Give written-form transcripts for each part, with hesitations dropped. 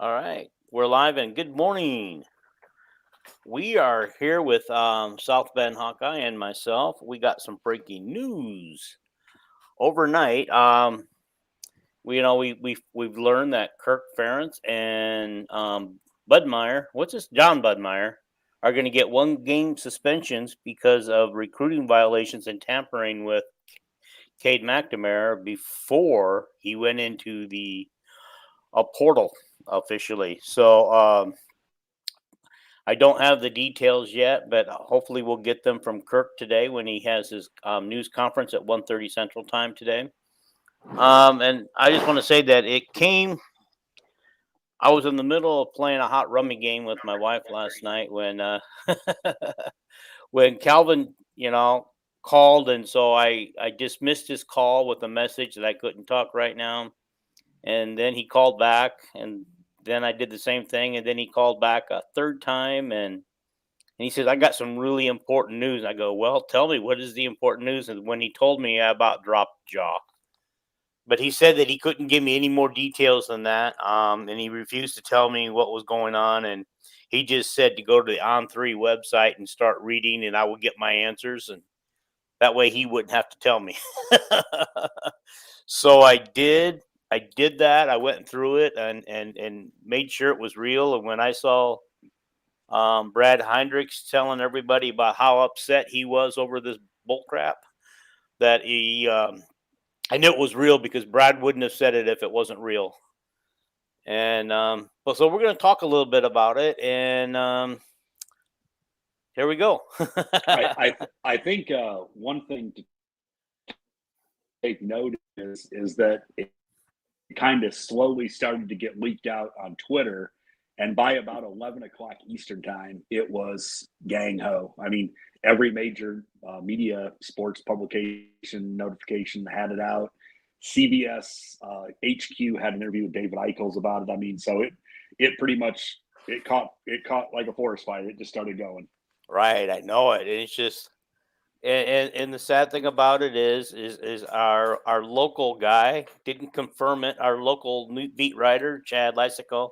All right, we're live and good morning. We are here with South Bend Hawkeye and myself. We got some breaking news overnight. We've learned that Kirk Ferentz and Budmayr, John Budmayr, are going to get 1 game suspensions because of recruiting violations and tampering with Cade McNamara before he went into the portal officially. So I don't have the details yet, but hopefully we'll get them from Kirk today when he has his news conference at 1:30 Central Time today. And I just want to say that I was in the middle of playing a hot rummy game with my wife last night when when Calvin, called, and so I dismissed his call with a message that I couldn't talk right now. And then he called back, and then I did the same thing, and then he called back a third time, and he says, I got some really important news. I go, well, tell me, what is the important news? And when he told me, I about dropped jaw. But he said that he couldn't give me any more details than that, and he refused to tell me what was going on. And he just said to go to the On3 website and start reading, and I would get my answers, and that way he wouldn't have to tell me. So I did. I did that. I went through it and made sure it was real. And when I saw Brad Heinrichs telling everybody about how upset he was over this bull crap, that I knew it was real because Brad wouldn't have said it if it wasn't real. And so we're going to talk a little bit about it, and here we go. I think one thing to take note is that it kind of slowly started to get leaked out on Twitter. And by about 11 o'clock Eastern time, it was gang ho. I mean, every major media sports publication notification had it out. CBS HQ had an interview with David Eichels about it. I mean, so it pretty much it caught like a forest fire. It just started going. Right, I know it. It's just, and the sad thing about it is our local guy didn't confirm it. Our local beat writer Chad Lysico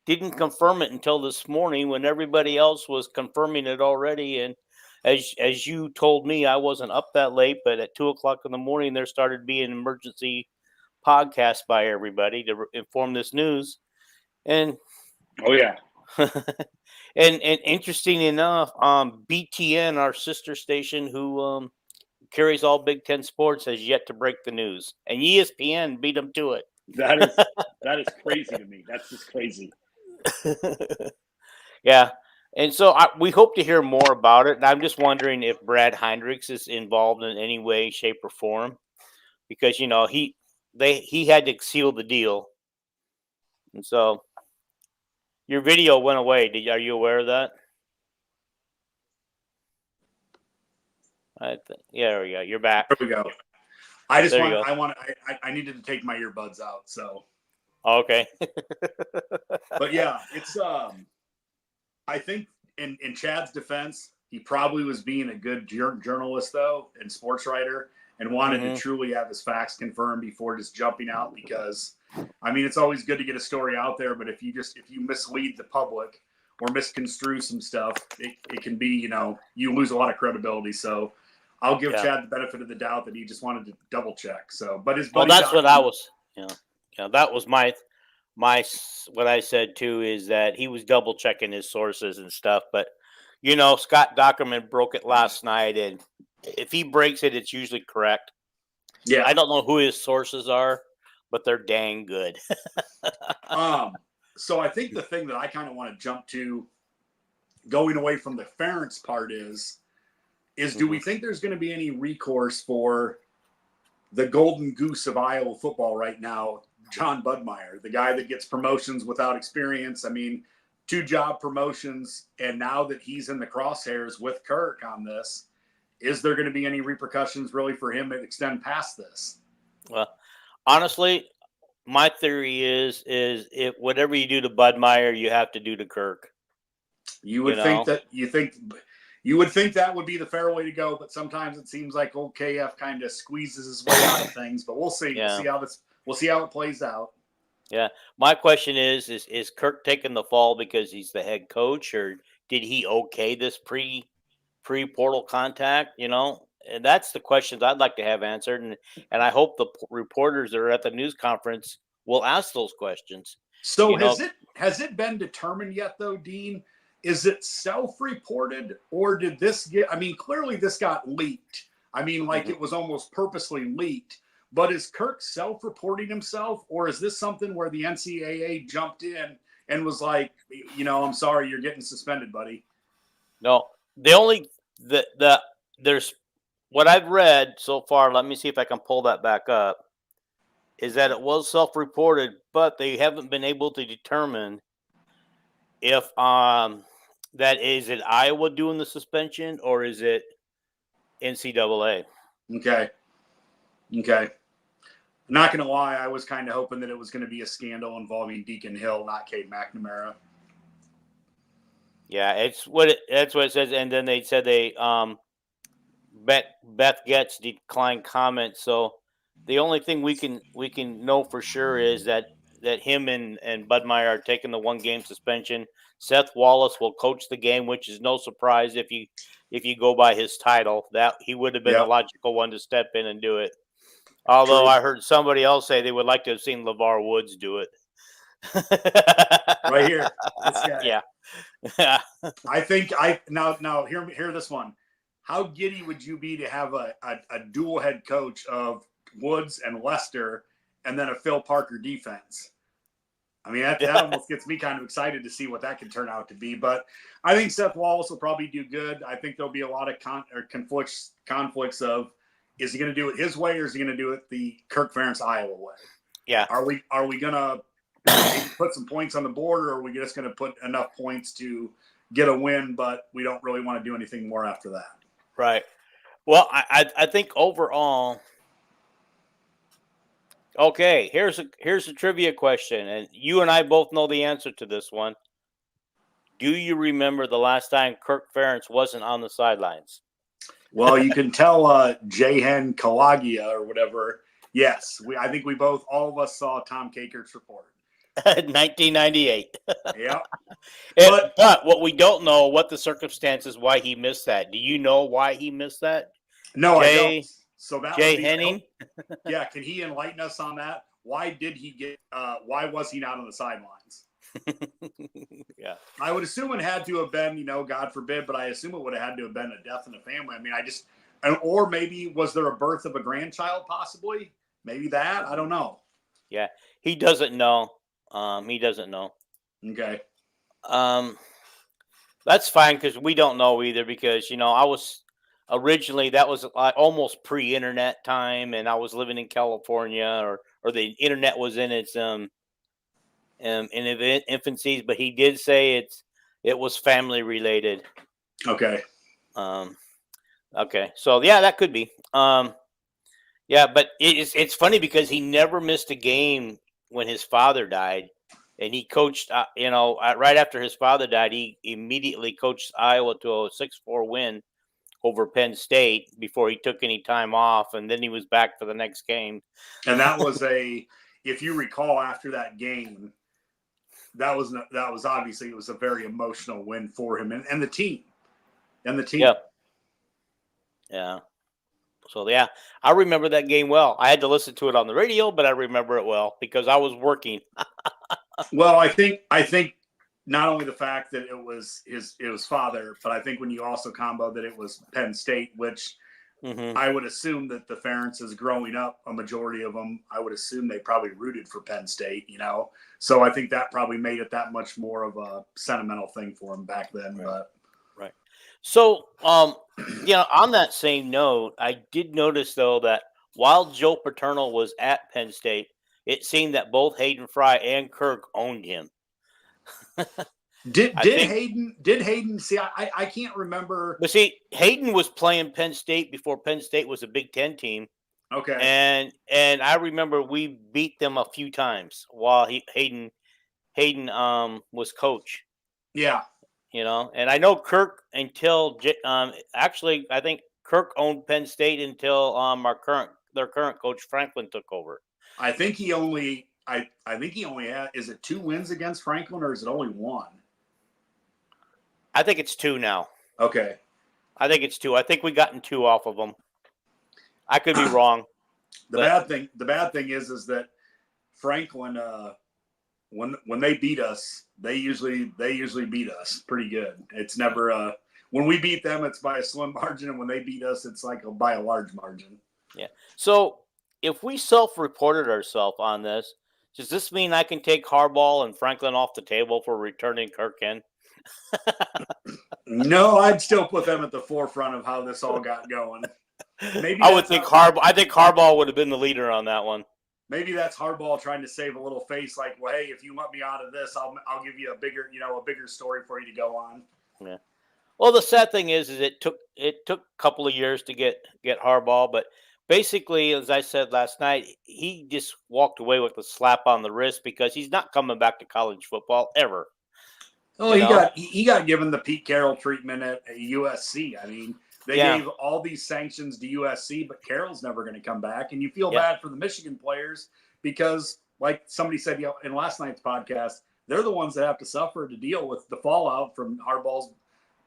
didn't confirm it until this morning when everybody else was confirming it already. And as you told me, I wasn't up that late, but at 2 o'clock in the morning, there started being emergency podcasts by everybody to inform this news. And oh yeah, and interesting enough, BTN, our sister station, who carries all Big Ten sports, has yet to break the news, and ESPN beat them to it. That is crazy to me. That's just crazy. Yeah, and so we hope to hear more about it. And I'm just wondering if Brad Heinrichs is involved in any way, shape, or form, because he had to seal the deal, and so your video went away. Are you aware of that? Yeah, there we go. You're back. There we go. I needed to take my earbuds out, so. Okay. But yeah, it's I think in Chad's defense, he probably was being a good journalist though and sports writer and wanted to truly have his facts confirmed before just jumping out, because I mean, it's always good to get a story out there, but if you mislead the public or misconstrue some stuff, it can be, you lose a lot of credibility. So I'll give Chad the benefit of the doubt that he just wanted to double check. So, but his buddy, that's what I was, that was my what I said too, is that he was double checking his sources and stuff. But Scott Dockerman broke it last night, and if he breaks it, it's usually correct. Yeah, I don't know who his sources are, but they're dang good. So I think the thing that I kind of want to jump to, going away from the Ferentz part, is do we think there's going to be any recourse for the golden goose of Iowa football right now, John Budmayr, the guy that gets promotions without experience? I mean, 2 job promotions, and now that he's in the crosshairs with Kirk on this, is there going to be any repercussions really for him that extend past this? Well, honestly, my theory is if whatever you do to Budmayr, you have to do to Kirk. You would think that would be the fair way to go, but sometimes it seems like old KF kind of squeezes his way out of things. But we'll see. Yeah. We'll see how it plays out. Yeah. My question is Kirk taking the fall because he's the head coach, or did he okay this pre-portal contact, And that's the questions I'd like to have answered, and I hope the reporters that are at the news conference will ask those questions. So You know, has it been determined yet though, Dean? Is it self-reported or did this get, I mean, clearly this got leaked. I mean, like mhm. it was almost purposely leaked. But is Kirk self-reporting himself, or is this something where the NCAA jumped in and was like, I'm sorry, you're getting suspended, buddy? No, the only the there's what I've read so far. Let me see if I can pull that back up. Is that it was self-reported, but they haven't been able to determine if that is it Iowa doing the suspension or is it NCAA. Okay. Okay. Not going to lie, I was kind of hoping that it was going to be a scandal involving Deacon Hill, not Cade McNamara. Yeah, that's what it says. And then they said Beth Getz declined comment. So the only thing we can know for sure is that him and Budmayr are taking the 1 game suspension. Seth Wallace will coach the game, which is no surprise if you go by his title. That he would have been the Yep. logical one to step in and do it. Although True. I heard somebody else say they would like to have seen LeVar Woods do it. Right here. This guy. Yeah. I think now hear this one. How giddy would you be to have a dual head coach of Woods and Lester and then a Phil Parker defense? I mean, that almost gets me kind of excited to see what that can turn out to be. But I think Seth Wallace will probably do good. I think there'll be a lot of conflicts of, is he going to do it his way or is he going to do it the Kirk Ferentz Iowa way? Yeah. Are we going to put some points on the board, or are we just going to put enough points to get a win, but we don't really want to do anything more after that? Right. Well, I think overall. Okay, here's a trivia question, and you and I both know the answer to this one. Do you remember the last time Kirk Ferentz wasn't on the sidelines? Well, you can tell Jahan Kalagia or whatever. Yes, I think all of us saw Tom Kakert's report. 1998. Yep. But what we don't know what the circumstances why he missed that. Do you know why he missed that? No, I don't. So that Jay would be Henning. Yeah, can he enlighten us on that? Why did he get? Why was he not on the sidelines? Yeah, I would assume it had to have been, God forbid, but I assume it would have had to have been a death in the family. I mean, or maybe was there a birth of a grandchild? Possibly, maybe that. I don't know. Yeah, he doesn't know. He doesn't know. Okay. That's fine because we don't know either. Because I was originally that was like almost pre-internet time, and I was living in California, or the internet was in its in infancies. But he did say it was family related. Okay. Okay, so yeah, that could be. Yeah, but it's funny because he never missed a game when his father died, and he coached. Right after his father died, he immediately coached Iowa to a 6-4 win over Penn State before he took any time off, and then he was back for the next game. And that was if you recall, after that game, that was obviously, it was a very emotional win for him and the team. Yeah. Yeah. So yeah, I remember that game well. I had to listen to it on the radio, but I remember it well because I was working. Well, I think not only the fact that it was his father, but I think when you also combo that it was Penn State, which I would assume that the Ferentzes growing up, a majority of them, I would assume they probably rooted for Penn State, So I think that probably made it that much more of a sentimental thing for him back then. Right. But Right. So, on that same note, I did notice though that while Joe Paterno was at Penn State, it seemed that both Hayden Fry and Kirk owned him. Did Hayden see? I can't remember. But see, Hayden was playing Penn State before Penn State was a Big Ten team. Okay. And I remember we beat them a few times while Hayden was coach. Yeah. And I know Kirk actually I think Kirk owned Penn State until their current coach Franklin took over. I think he only I think he only had, is it 2 wins against Franklin or is it only 1? I think it's 2 now. Okay. I think it's 2. I think we gotten 2 off of them. I could be wrong. The bad thing is that Franklin, when they beat us, they usually beat us pretty good. It's never when we beat them, it's by a slim margin, and when they beat us, it's like by a large margin. Yeah. So if we self-reported ourselves on this, does this mean I can take Harbaugh and Franklin off the table for returning Kirk in? No, I'd still put them at the forefront of how this all got going. Maybe I would think Harbaugh. I think Harbaugh would have been the leader on that one. Maybe that's Harbaugh trying to save a little face, like, well, hey, if you let me out of this, I'll give you a bigger story for you to go on. Yeah. Well, the sad thing is it took a couple of years to get Harbaugh, but basically, as I said last night, he just walked away with a slap on the wrist because he's not coming back to college football ever. Oh, he got given the Pete Carroll treatment at USC. I mean, they gave all these sanctions to USC, but Carroll's never going to come back. And you feel bad for the Michigan players because, like somebody said in last night's podcast, they're the ones that have to suffer to deal with the fallout from Harbaugh's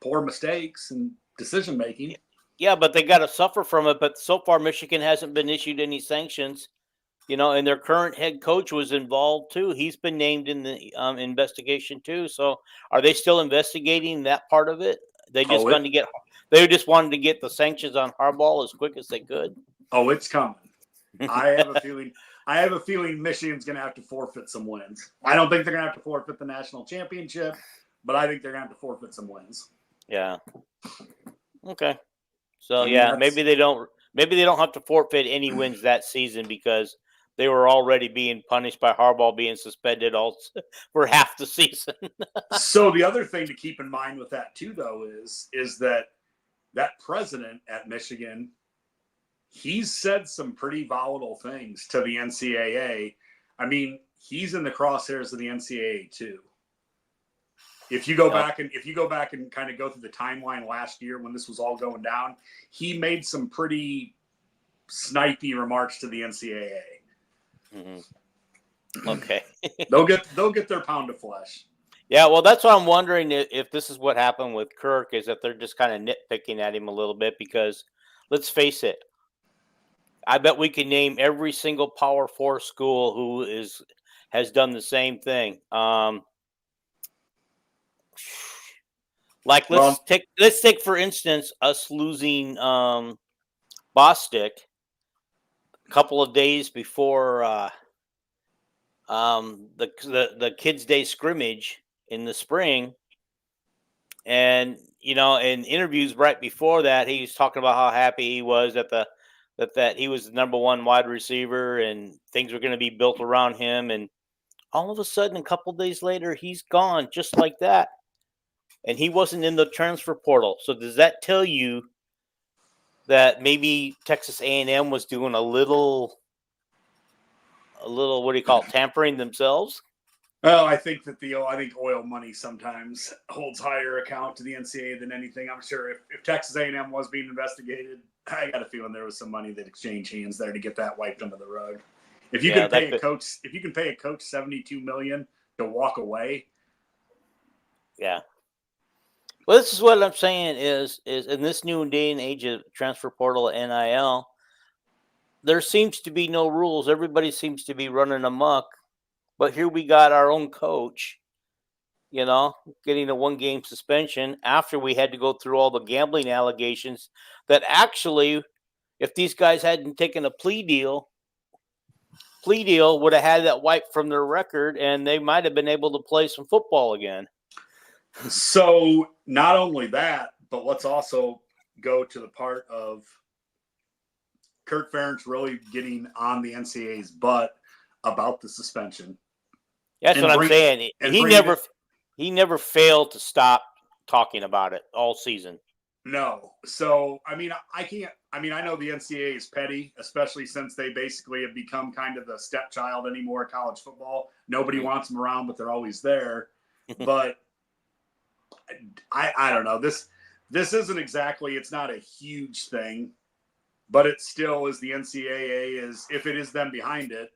poor mistakes and decision making. Yeah, but they got to suffer from it. But so far, Michigan hasn't been issued any sanctions. And their current head coach was involved too. He's been named in the investigation too. So, are they still investigating that part of it? They just They just wanted to get the sanctions on Harbaugh as quick as they could. Oh, it's coming. I have a feeling Michigan's going to have to forfeit some wins. I don't think they're going to have to forfeit the national championship, but I think they're going to have to forfeit some wins. Yeah. Okay. So maybe they don't have to forfeit any wins that season because they were already being punished by Harbaugh being suspended for half the season. So the other thing to keep in mind with that too, though, is that president at Michigan, he's said some pretty volatile things to the NCAA. I mean, he's in the crosshairs of the NCAA too. If you go back and kind of go through the timeline last year when this was all going down, he made some pretty snipey remarks to the NCAA. Mm-hmm. Okay. they'll get their pound of flesh. Yeah, well, that's what I'm wondering if this is what happened with Kirk, is that they're just kind of nitpicking at him a little bit because, let's face it, I bet we can name every single Power 4 school who has done the same thing. Like let's take for instance us losing Bostic a couple of days before the Kids Day scrimmage in the spring, and in interviews right before that, he was talking about how happy he was that he was the number 1 wide receiver and things were going to be built around him, and all of a sudden, a couple of days later, he's gone just like that, and he wasn't in the transfer portal. So does that tell you that maybe Texas A&M was doing a little what do you call it, tampering themselves? Well, I think oil money sometimes holds higher account to the NCAA than anything. I'm sure if Texas A&M was being investigated, I got a feeling there was some money that exchanged hands there to get that wiped under the rug. If you can pay a coach $72 million to walk away. Yeah. Well, this is what I'm saying is in this new day and age of transfer portal NIL, there seems to be no rules. Everybody seems to be running amok. But here we got our own coach, getting a 1-game suspension after we had to go through all the gambling allegations that actually, if these guys hadn't taken a plea deal would have had that wiped from their record, and they might have been able to play some football again. So not only that, but let's also go to the part of Kirk Ferentz really getting on the NCAA's butt about the suspension. That's what I'm saying. He never failed to stop talking about it all season. No. So, I know the NCAA is petty, especially since they basically have become kind of the stepchild anymore in college football. Nobody wants them around, but they're always there. But I don't know. This isn't exactly, it's not a huge thing, but it still is the NCAA is, if it is them behind it,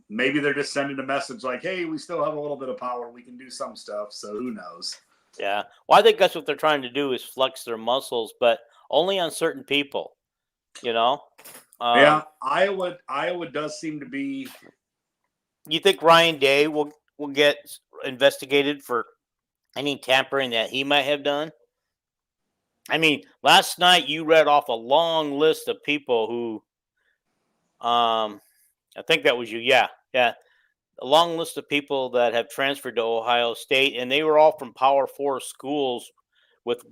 maybe they're just sending a message like, hey, we still have a little bit of power. We can do some stuff. So who knows? Yeah. Well, I think that's what they're trying to do is flex their muscles, but only on certain people, you know? Yeah, Iowa does seem to be. You think Ryan Day will get investigated for any tampering that he might have done? I mean, last night you read off a long list of people who, I think that was you. Yeah, yeah, a long list of people that have transferred to Ohio State, and they were all from Power Four schools with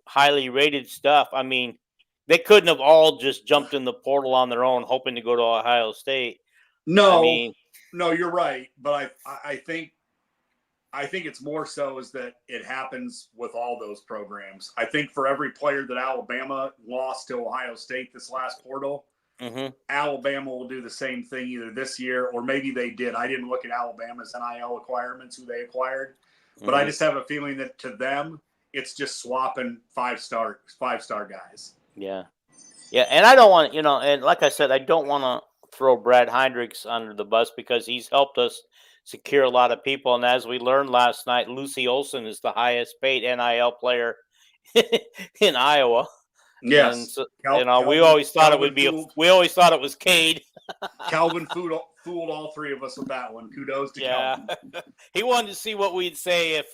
highly rated stuff. I mean, they couldn't have all just jumped in the portal on their own, hoping to go to Ohio State. I No, mean, you're right, but I think it's more so is that it happens with all those programs. I think for every player that Alabama lost to Ohio State this last portal, Alabama will do the same thing either this year or maybe they did. I didn't look at Alabama's NIL acquirements, who they acquired, but I just have a feeling that to them, it's just swapping five-star guys. Yeah. Yeah. And I don't want, and like I said, I don't want to throw Brad Heinrichs under the bus because he's helped us secure a lot of people. And as we learned last night, Lucy Olson is the highest paid NIL player in Iowa. Yes. And so, we always thought it would be, we always thought it was Cade. Calvin fooled all three of us with that one. Kudos to Calvin. He wanted to see what we'd say if,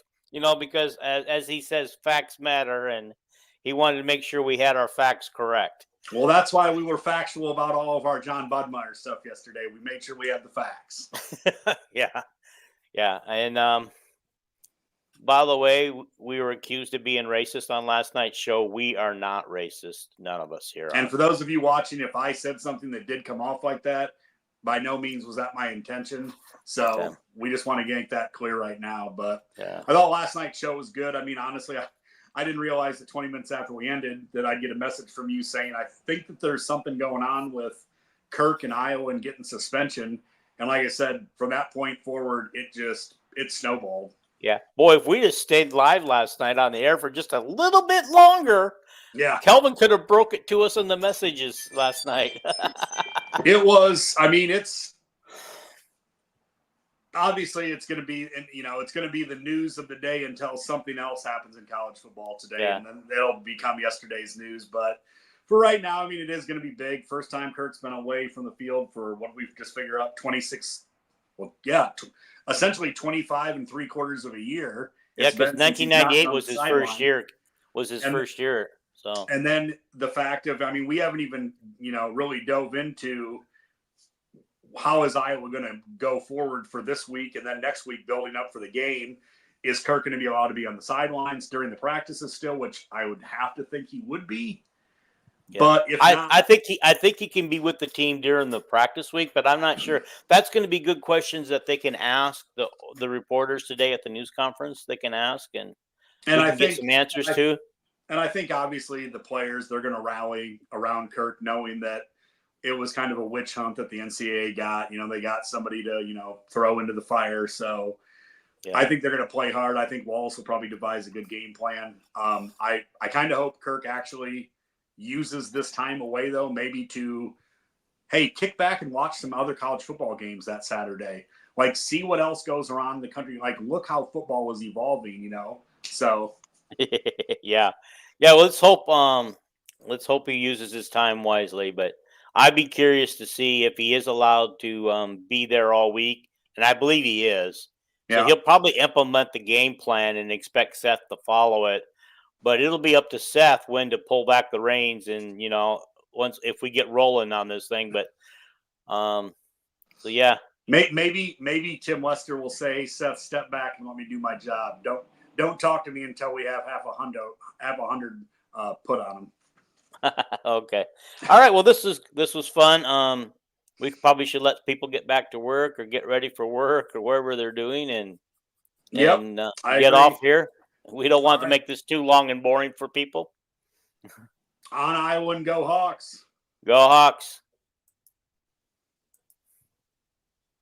because as he says, facts matter. And he wanted to make sure we had our facts correct. Well, that's why we were factual about all of our John Budmayr stuff yesterday. We made sure we had the facts. Yeah. And by the way, we were accused of being racist on last night's show. We are not racist. None of us here. And for those of you watching, if I said something that did come off like that, by no means was that my intention. So we just want to yank that clear right now. But I thought last night's show was good. I mean, honestly, I didn't realize that 20 minutes after we ended that I'd get a message from you saying, I think that there's something going on with Kirk and Iowa and getting suspension. And like I said, from that point forward, it snowballed. Yeah. Boy, if we just stayed live last night on the air for just a little bit longer, Kelvin could have broke it to us in the messages last night. It was, I mean, it's obviously it's going to be, it's going to be the news of the day until something else happens in college football today. And then it'll become yesterday's news. But for right now, I mean, it is going to be big. First time Kirk's been away from the field for what we've just figured out, 26. Well, essentially 25 3/4 of a year. Yeah, because 1998 was his first year. First year. So, and then the fact of, I mean, we haven't even, really dove into how is Iowa going to go forward for this week and then next week building up for the game. Is Kirk going to be allowed to be on the sidelines during the practices still, which I would have to think he would be. Yeah. But if not, I think he can be with the team during the practice week, but I'm not sure. That's going to be good questions that they can ask the reporters today at the news conference. They can ask and I think get some answers too. And I think obviously the players, they're going to rally around Kirk, knowing that it was kind of a witch hunt that the NCAA got. They got somebody to throw into the fire. So I think they're going to play hard. I think Wallace will probably devise a good game plan. I kind of hope Kirk actually uses this time away, though, maybe to, hey, kick back and watch some other college football games that Saturday. Like, see what else goes around the country. Like, look how football is evolving, So, yeah. Let's hope he uses his time wisely. But I'd be curious to see if he is allowed to be there all week, and I believe he is. So he'll probably implement the game plan and expect Seth to follow it. But it'll be up to Seth when to pull back the reins and, if we get rolling on this thing. But, Maybe Tim Lester will say, Seth, step back and let me do my job. Don't talk to me until we have have 100 put on them. Okay. All right. Well, this was fun. We probably should let people get back to work or get ready for work or wherever they're doing and get off here. We don't want to make this too long and boring for people. On Iowa and go Hawks. Go Hawks.